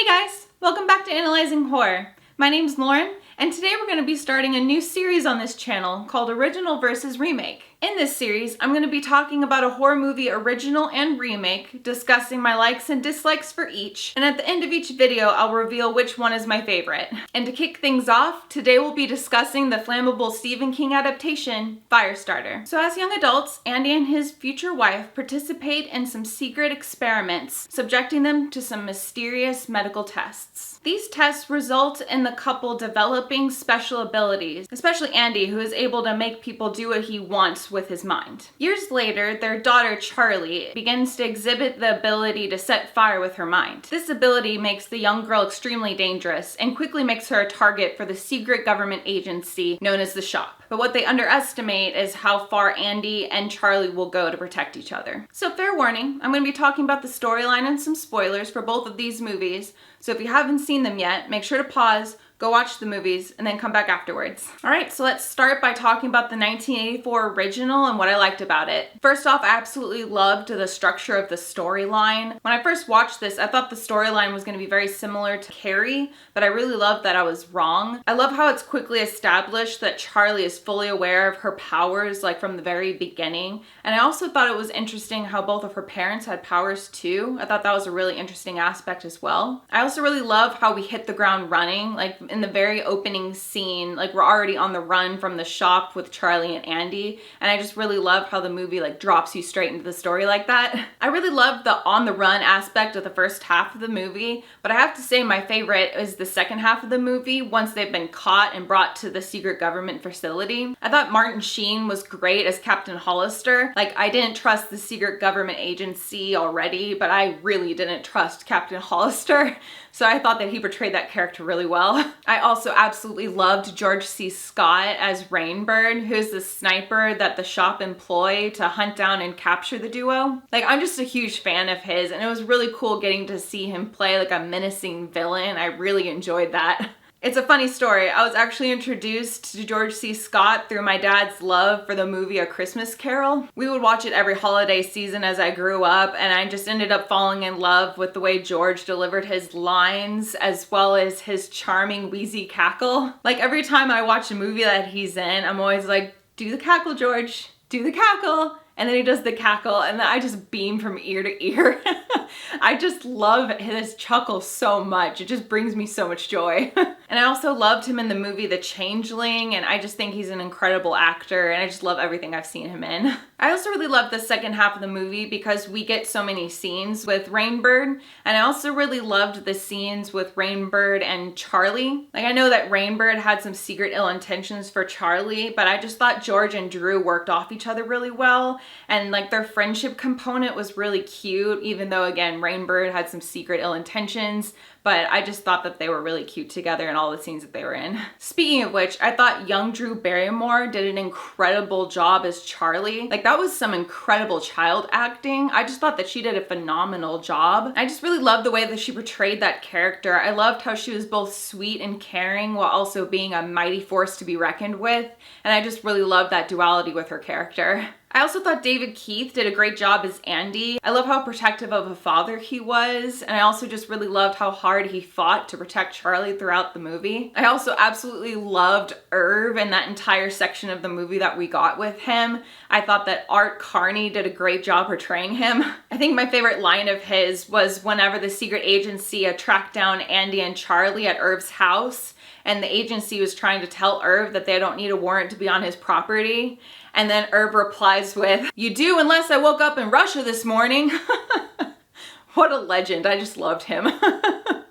Hey guys, welcome back to Analyzing Horror. My name's Lauren, and today we're going to be starting a new series on this channel called Original vs. Remake. In this series, I'm going to be talking about a horror movie original and remake, discussing my likes and dislikes for each, and at the end of each video, I'll reveal which one is my favorite. And to kick things off, today we'll be discussing the flammable Stephen King adaptation, Firestarter. So as young adults, Andy and his future wife participate in some secret experiments, subjecting them to some mysterious medical tests. These tests result in the couple developing special abilities, especially Andy, who is able to make people do what he wants with his mind. Years later, their daughter Charlie begins to exhibit the ability to set fire with her mind. This ability makes the young girl extremely dangerous and quickly makes her a target for the secret government agency known as the Shop. But what they underestimate is how far Andy and Charlie will go to protect each other. So fair warning, I'm going to be talking about the storyline and some spoilers for both of these movies. So if you haven't seen them yet, make sure to pause, go watch the movies, and then come back afterwards. Alright, so let's start by talking about the 1984 original and what I liked about it. First off, I absolutely loved the structure of the storyline. When I first watched this, I thought the storyline was going to be very similar to Carrie, but I really loved that I was wrong. I love how it's quickly established that Charlie is fully aware of her powers, like from the very beginning. And I also thought it was interesting how both of her parents had powers too. I thought that was a really interesting aspect as well. I also really love how we hit the ground running, like in the very opening scene, like we're already on the run from the shop with Charlie and Andy, and I just really love how the movie like drops you straight into the story like that. I really love the on the run aspect of the first half of the movie, but I have to say my favorite is the second half of the movie once they've been caught and brought to the secret government facility. I thought Martin Sheen was great as Captain Hollister. Like, I didn't trust the secret government agency already, but I really didn't trust Captain Hollister. So I thought that he portrayed that character really well. I also absolutely loved George C. Scott as Rainbird, who's the sniper that the Shop employ to hunt down and capture the duo. Like, I'm just a huge fan of his, and it was really cool getting to see him play like a menacing villain. I really enjoyed that. It's a funny story. I was actually introduced to George C. Scott through my dad's love for the movie A Christmas Carol. We would watch it every holiday season as I grew up, and I just ended up falling in love with the way George delivered his lines as well as his charming wheezy cackle. Like, every time I watch a movie that he's in, I'm always like, do the cackle, George, do the cackle. And then he does the cackle, and then I just beam from ear to ear. I just love his chuckle so much. It just brings me so much joy. And I also loved him in the movie The Changeling, and I just think he's an incredible actor, and I just love everything I've seen him in. I also really love the second half of the movie because we get so many scenes with Rainbird, and I also really loved the scenes with Rainbird and Charlie. Like, I know that Rainbird had some secret ill intentions for Charlie, but I just thought George and Drew worked off each other really well. And like their friendship component was really cute, even though again, Rainbird had some secret ill intentions, but I just thought that they were really cute together in all the scenes that they were in. Speaking of which, I thought young Drew Barrymore did an incredible job as Charlie. Like, that was some incredible child acting. I just thought that she did a phenomenal job. I just really loved the way that she portrayed that character. I loved how she was both sweet and caring while also being a mighty force to be reckoned with. And I just really loved that duality with her character. I also thought David Keith did a great job as Andy. I love how protective of a father he was, and I also just really loved how hard he fought to protect Charlie throughout the movie. I also absolutely loved Irv and that entire section of the movie that we got with him. I thought that Art Carney did a great job portraying him. I think my favorite line of his was whenever the secret agency tracked down Andy and Charlie at Irv's house, and the agency was trying to tell Irv that they don't need a warrant to be on his property. And then Irv replies with, "You do unless I woke up in Russia this morning." What a legend. I just loved him.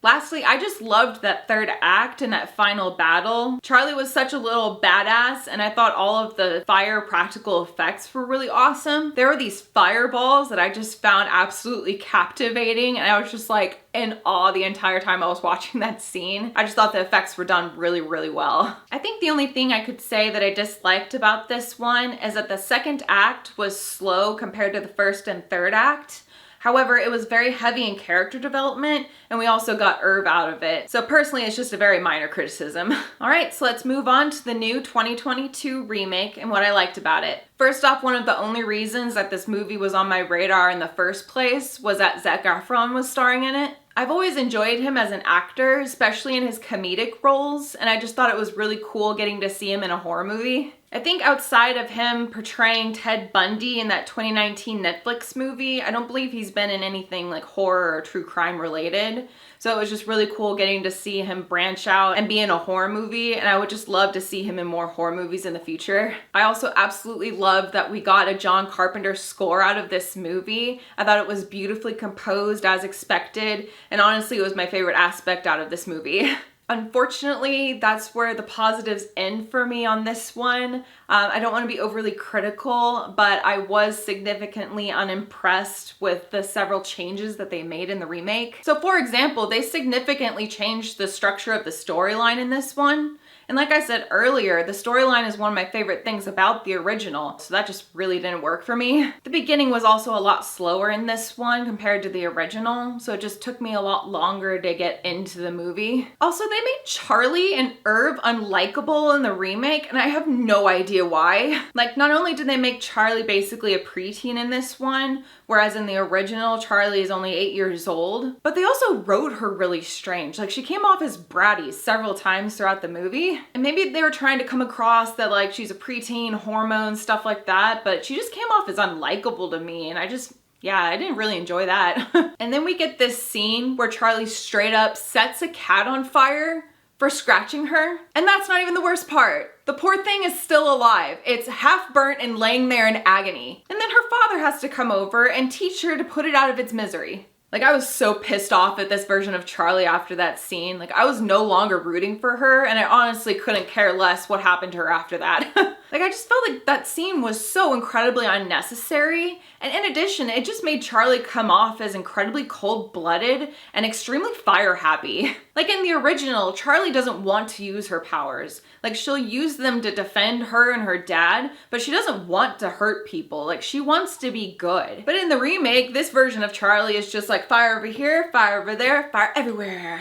Lastly, I just loved that third act and that final battle. Charlie was such a little badass, and I thought all of the fire practical effects were really awesome. There were these fireballs that I just found absolutely captivating, and I was just like in awe the entire time I was watching that scene. I just thought the effects were done really, really well. I think the only thing I could say that I disliked about this one is that the second act was slow compared to the first and third act. However, it was very heavy in character development, and we also got Irv out of it. So personally, it's just a very minor criticism. All right, so let's move on to the new 2022 remake and what I liked about it. First off, one of the only reasons that this movie was on my radar in the first place was that Zac Efron was starring in it. I've always enjoyed him as an actor, especially in his comedic roles, and I just thought it was really cool getting to see him in a horror movie. I think outside of him portraying Ted Bundy in that 2019 Netflix movie, I don't believe he's been in anything like horror or true crime related. So it was just really cool getting to see him branch out and be in a horror movie, and I would just love to see him in more horror movies in the future. I also absolutely love that we got a John Carpenter score out of this movie. I thought it was beautifully composed as expected, and honestly it was my favorite aspect out of this movie. Unfortunately, that's where the positives end for me on this one. I don't want to be overly critical, but I was significantly unimpressed with the several changes that they made in the remake. So for example, they significantly changed the structure of the storyline in this one. And like I said earlier, the storyline is one of my favorite things about the original, so that just really didn't work for me. The beginning was also a lot slower in this one compared to the original, so it just took me a lot longer to get into the movie. Also, they made Charlie and Irv unlikable in the remake, and I have no idea why. Like, not only did they make Charlie basically a preteen in this one, whereas in the original, Charlie is only 8 years old, but they also wrote her really strange. Like, she came off as bratty several times throughout the movie. And maybe they were trying to come across that like she's a preteen, hormones, stuff like that, but she just came off as unlikable to me, and I didn't really enjoy that. And then we get this scene where Charlie straight up sets a cat on fire for scratching her. And that's not even the worst part. The poor thing is still alive. It's half burnt and laying there in agony. And then her father has to come over and teach her to put it out of its misery. Like, I was so pissed off at this version of Charlie after that scene. Like, I was no longer rooting for her, and I honestly couldn't care less what happened to her after that. Like, I just felt like that scene was so incredibly unnecessary. And in addition, it just made Charlie come off as incredibly cold-blooded and extremely fire-happy. Like, in the original, Charlie doesn't want to use her powers. Like, she'll use them to defend her and her dad, but she doesn't want to hurt people. Like, she wants to be good. But in the remake, this version of Charlie is just like fire over here, fire over there, fire everywhere.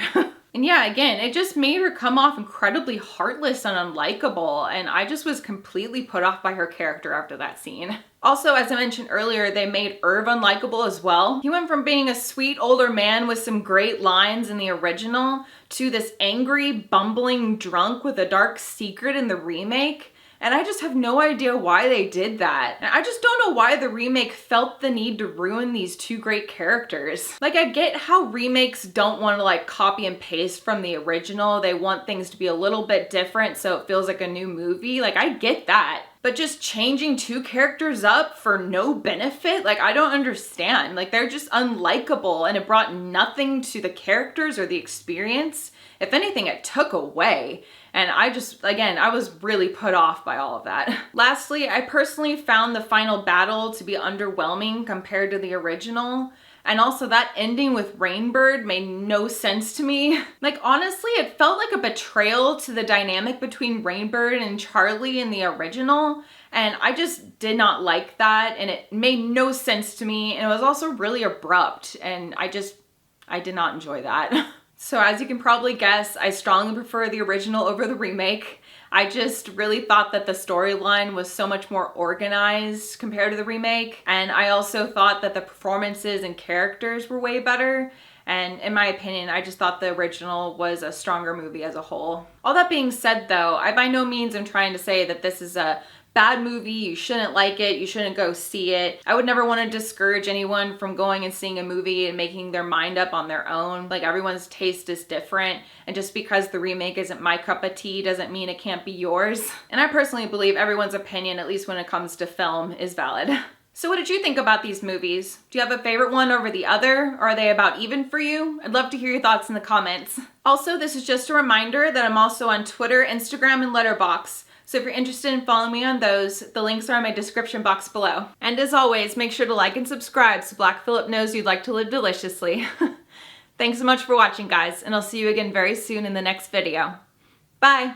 And yeah, again, it just made her come off incredibly heartless and unlikable, and I just was completely put off by her character after that scene. Also, as I mentioned earlier, they made Irv unlikable as well. He went from being a sweet older man with some great lines in the original to this angry, bumbling drunk with a dark secret in the remake. And I just have no idea why they did that. And I just don't know why the remake felt the need to ruin these two great characters. Like, I get how remakes don't want to like copy and paste from the original. They want things to be a little bit different so it feels like a new movie. Like, I get that. But just changing two characters up for no benefit? Like, I don't understand. Like, they're just unlikable, and it brought nothing to the characters or the experience. If anything, it took away. And I was really put off by all of that. Lastly, I personally found the final battle to be underwhelming compared to the original. And also that ending with Rainbird made no sense to me. Like, honestly, it felt like a betrayal to the dynamic between Rainbird and Charlie in the original. And I just did not like that, and it made no sense to me. And it was also really abrupt, and I did not enjoy that. So as you can probably guess, I strongly prefer the original over the remake. I just really thought that the storyline was so much more organized compared to the remake. And I also thought that the performances and characters were way better. And in my opinion, I just thought the original was a stronger movie as a whole. All that being said though, I by no means am trying to say that this is a bad movie, you shouldn't like it, you shouldn't go see it. I would never want to discourage anyone from going and seeing a movie and making their mind up on their own. Like, everyone's taste is different, and just because the remake isn't my cup of tea doesn't mean it can't be yours. And I personally believe everyone's opinion, at least when it comes to film, is valid. So what did you think about these movies? Do you have a favorite one over the other? Or are they about even for you? I'd love to hear your thoughts in the comments. Also, this is just a reminder that I'm also on Twitter, Instagram, and Letterboxd. So if you're interested in following me on those, the links are in my description box below. And as always, make sure to like and subscribe so Black Phillip knows you'd like to live deliciously. Thanks so much for watching, guys, and I'll see you again very soon in the next video. Bye!